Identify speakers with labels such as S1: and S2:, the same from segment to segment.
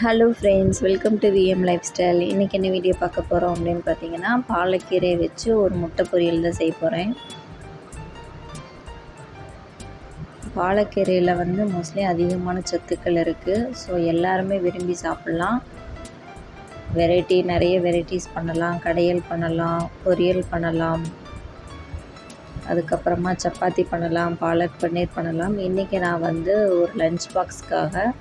S1: Hello friends, welcome to VM life style. இன்றைக்கி என்ன video பார்க்க போகிறோம் அப்படின்னு பார்த்தீங்கன்னா, பாலக்கீரை வச்சு ஒரு முட்டை பொரியல் தான் செய்ய போகிறேன். பாலக்கீரையில் வந்து மோஸ்ட்லி அதிகமான சத்துக்கள் இருக்குது. ஸோ எல்லாருமே விரும்பி சாப்பிட்லாம். நிறைய வெரைட்டிஸ் பண்ணலாம். கடையல் பண்ணலாம், பொரியல் பண்ணலாம், அதுக்கப்புறமா சப்பாத்தி பண்ணலாம், பாலக் பன்னீர் பண்ணலாம். இன்றைக்கி நான் வந்து ஒரு லஞ்ச் பாக்ஸ்க்காக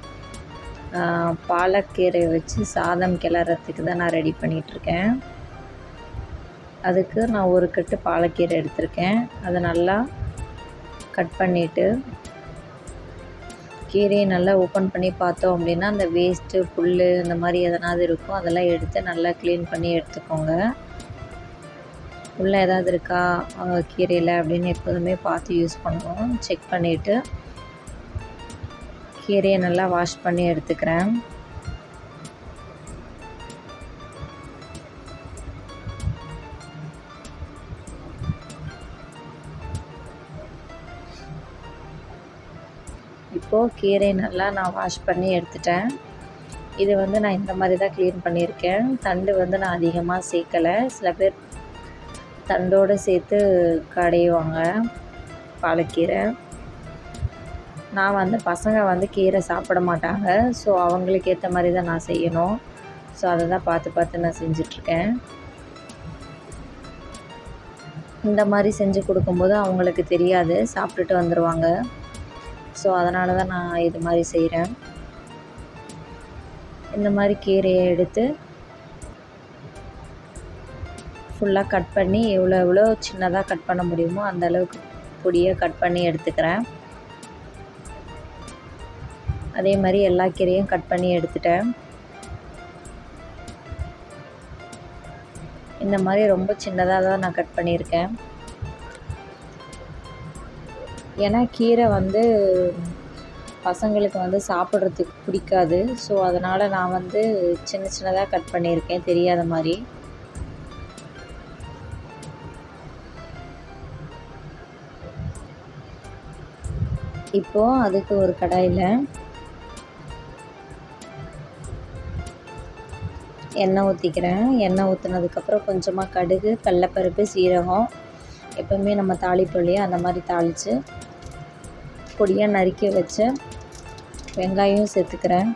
S1: பாலக்கீரை வச்சு சாதம் கிளறதுக்கு தான் நான் ரெடி பண்ணிகிட்ருக்கேன். அதுக்கு நான் ஒரு கட்டு பாலக்கீரை எடுத்திருக்கேன். அதை நல்லா கட் பண்ணிவிட்டு கீரையை நல்லா ஓப்பன் பண்ணி பார்த்தோம் அப்படின்னா அந்த வேஸ்ட்டு புல் இந்த மாதிரி எதனாவது இருக்கும், அதெல்லாம் எடுத்து நல்லா க்ளீன் பண்ணி எடுத்துக்கோங்க. உள்ளே ஏதாவது இருக்கா கீரையில் அப்படின்னு எப்போதுமே பார்த்து யூஸ் பண்ணுவோம். செக் பண்ணிவிட்டு கீரையை நல்லா வாஷ் பண்ணி எடுத்துக்கிறேன். இப்போது கீரை நல்லா நான் வாஷ் பண்ணி எடுத்துட்டேன். இது வந்து நான் இந்த மாதிரி தான் க்ளீன் பண்ணியிருக்கேன். தண்டு வந்து நான் அதிகமாக சேர்க்கலை. சில பேர் தண்டோடு சேர்த்து கடையுவாங்க பாலக்கீரை. நான் வந்து பசங்க வந்து கீரை சாப்பிட மாட்டாங்க. ஸோ அவங்களுக்கு ஏற்ற மாதிரி தான் நான் செய்யணும். ஸோ அதை தான் பார்த்து நான் செஞ்சிட்ருக்கேன். இந்த மாதிரி செஞ்சு கொடுக்கும்போது அவங்களுக்கு தெரியாது, சாப்பிட்டுட்டு வந்துடுவாங்க. ஸோ அதனால தான் நான் இது மாதிரி செய்கிறேன். இந்த மாதிரி கீரையை எடுத்து ஃபுல்லாக கட் பண்ணி எவ்வளோ சின்னதாக கட் பண்ண முடியுமோ அந்த அளவுக்கு பொடியை கட் பண்ணி எடுத்துக்கிறேன். அதே மாதிரி எல்லா கீரையும் கட் பண்ணி எடுத்துட்டேன். இந்த மாதிரி ரொம்ப சின்னதாக தான் நான் கட் பண்ணியிருக்கேன். ஏன்னா கீரை வந்து பசங்களுக்கு வந்து சாப்பிட்றதுக்கு பிடிக்காது. ஸோ அதனால் நான் வந்து சின்னதாக கட் பண்ணியிருக்கேன், தெரியாத மாதிரி. இப்போது அதுக்கு ஒரு கடாயில் எண்ணெய் ஊற்றிக்கிறேன். எண்ணெய் ஊற்றினதுக்கப்புறம் கொஞ்சமாக கடுகு, கடலப்பருப்பு, சீரகம், எப்போவுமே நம்ம தாளிப்போம் இல்லையா, அந்த மாதிரி தாளித்து பொடியாக நறுக்கி வச்ச வெங்காயம் சேர்த்துக்கிறேன்.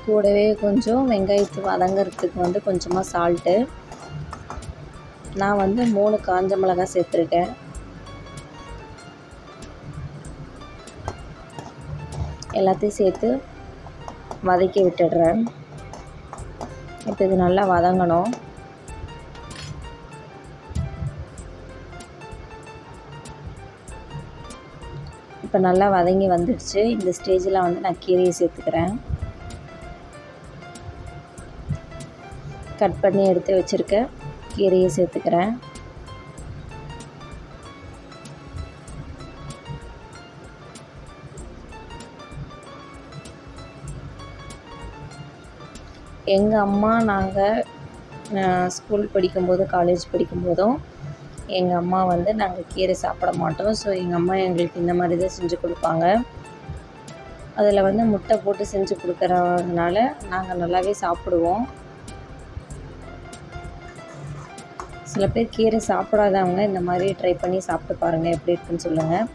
S1: கூடவே கொஞ்சம் வெங்காயத்து வதங்கிறதுக்கு வந்து கொஞ்சமாக சால்ட்டு. நான் வந்து 3 காஞ்ச மிளகாய் சேர்த்துருக்கேன். எல்லாத்தையும் சேர்த்து வதக்கி விட்டுடுறேன். இப்போ இது நல்லா வதங்கணும். இப்போ நல்லா வதங்கி வந்துடுச்சு. இந்த ஸ்டேஜில் வந்து நான் கீரையை சேர்த்துக்கிறேன். கட் பண்ணி எடுத்து வச்சுருக்க கீரையை சேர்த்துக்கிறேன். எங்கள் அம்மா நாங்கள் ஸ்கூல் படிக்கும்போது, காலேஜ் படிக்கும்போதும் எங்கள் அம்மா வந்து நாங்கள் கீரை சாப்பிட மாட்டோம். ஸோ எங்கள் அம்மா எங்களுக்கு இந்த மாதிரி தான் செஞ்சு கொடுப்பாங்க. அதில் வந்து முட்டை போட்டு செஞ்சு கொடுக்குறதுனால நாங்கள் நல்லாவே சாப்பிடுவோம். சில பேர் கீரை சாப்பிடாதவங்க இந்த மாதிரி ட்ரை பண்ணி சாப்பிட்டு பாருங்கள், எப்படி இருக்குன்னு சொல்லுங்கள்.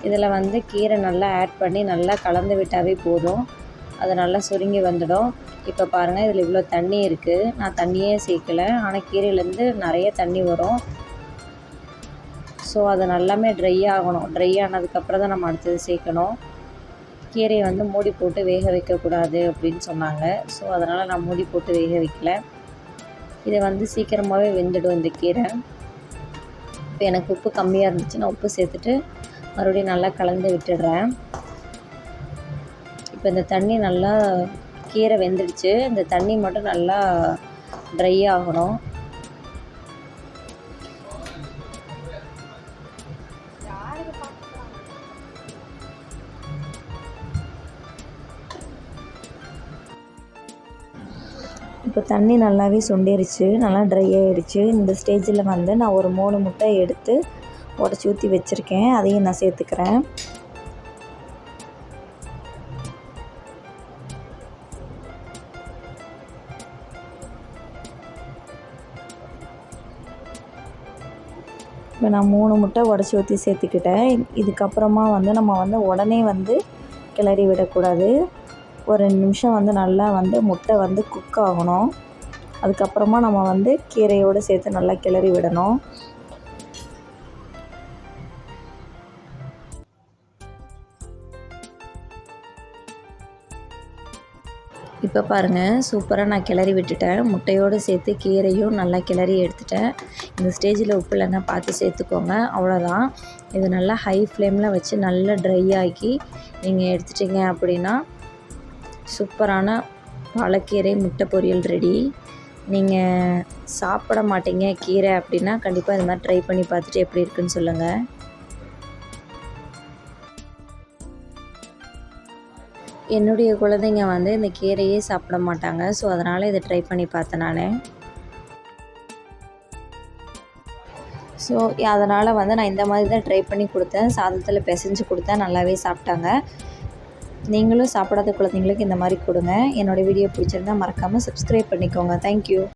S1: இதில் வந்து கீரை நல்லா ஆட் பண்ணி நல்லா கலந்து விட்டாவே போதும். அது நல்லா சுருங்கி வந்துடும். இப்போ பாருங்கள், இதில் இவ்வளோ தண்ணி இருக்குது. நான் தண்ணியே சேர்க்கலை, ஆனால் கீரையிலேருந்து நிறைய தண்ணி வரும். ஸோ அது நல்லாமே ட்ரை ஆகணும். ட்ரை ஆனதுக்கப்புறம் தான் நம்ம அடுத்தது சேர்க்கணும். கீரையை வந்து மூடி போட்டு வேக வைக்கக்கூடாது அப்படின்னு சொன்னாங்க. ஸோ அதனால் நான் மூடி போட்டு வேக வைக்கல. இதை வந்து சீக்கிரமாகவே வெந்துடும் இந்த கீரை. இப்போ எனக்கு உப்பு கம்மியாக இருந்துச்சுன்னா உப்பு சேர்த்துட்டு மறுபடியும் நல்லா கலந்து விட்டுடுறேன். இப்போ இந்த தண்ணி நல்லா கீரை வெந்துடுச்சு. இந்த தண்ணி மட்டும் நல்லா ட்ரை ஆகணும். இப்போ தண்ணி நல்லாவே சுண்டிருச்சு, நல்லா ட்ரை ஆகிடுச்சு. இந்த ஸ்டேஜில் வந்து நான் ஒரு 3 முட்டை எடுத்து உடச்சி ஊற்றி வச்சுருக்கேன், அதையும் நான் சேர்த்துக்கிறேன். இப்போ நான் 3 முட்டை உடச்சி ஊற்றி சேர்த்துக்கிட்டேன். இதுக்கப்புறமா வந்து நம்ம வந்து உடனே வந்து கிளறி விடக்கூடாது. ஒரு 2 நிமிஷம் வந்து நல்லா வந்து முட்டை வந்து குக் ஆகணும். அதுக்கப்புறமா நம்ம வந்து கீரையோடு சேர்த்து நல்லா கிளறி விடணும். இப்போ பாருங்கள், சூப்பராக நான் கிளறி விட்டுட்டேன். முட்டையோடு சேர்த்து கீரையும் நல்லா கிளறி எடுத்துட்டேன். இந்த ஸ்டேஜில் உப்பு இல்லைன்னா பார்த்து சேர்த்துக்கோங்க. அவ்வளோதான். இது நல்லா ஹை ஃப்ளேமில் வச்சு நல்லா ட்ரை ஆக்கி நீங்கள் எடுத்துட்டிங்க அப்படின்னா சூப்பரான பாலக்கீரை முட்டை பொரியல் ரெடி. நீங்கள் சாப்பிட மாட்டீங்க கீரை அப்படின்னா கண்டிப்பாக இது மாதிரி ட்ரை பண்ணி பார்த்துட்டு எப்படி இருக்குன்னு சொல்லுங்கள். என்னுடைய குழந்தைங்க வந்து இந்த கீரையே சாப்பிட மாட்டாங்க. ஸோ அதனால் இதை ட்ரை பண்ணி பார்த்தேன் நான். ஸோ அதனால் வந்து நான் இந்த மாதிரி தான் ட்ரை பண்ணி கொடுத்தேன். சாதத்தில் பிசைஞ்சு கொடுத்தேன், நல்லாவே சாப்பிட்டாங்க. நீங்களும் சாப்பிடாத குழந்தைங்களுக்கு இந்த மாதிரி கொடுங்க. என்னோடய வீடியோ பிடிச்சிருந்தால் மறக்காமல் சப்ஸ்கிரைப் பண்ணிக்கோங்க. தேங்க்யூ.